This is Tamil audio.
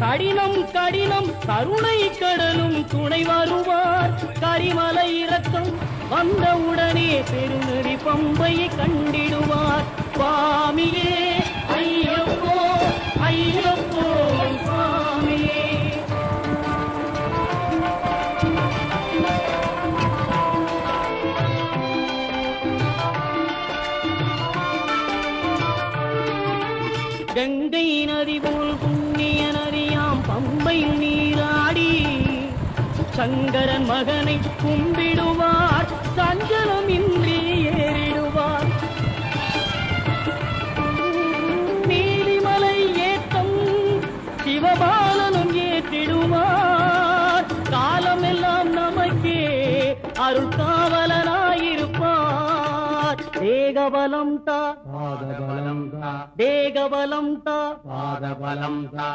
கடினம் கடினம் கருணை கடலும் துணை வருவார். கரிமலை இரக்கம் வந்தவுடனே பெருநெறி பம்பையை கண்டிடுவார். சுவாமியே ஐயப்போ ஐயப்போ சுவாமியே. கங்கை நதி போல் புண்ணிய நதியாம் பம்பையில் நீராடி சங்கரன் மகனை கும்பிடுவார். சஞ்சலம் இன்றி ஏறிடுவார். நீலிமலை ஏற்றம் சிவபாலனும் ஏற்றிடுவார். காலமெல்லாம் நமக்கே அருள் காவலனாயிருப்பார். தேகபலம் தா பாதபலம் தா தேகபலம் தா பாதபலம் தா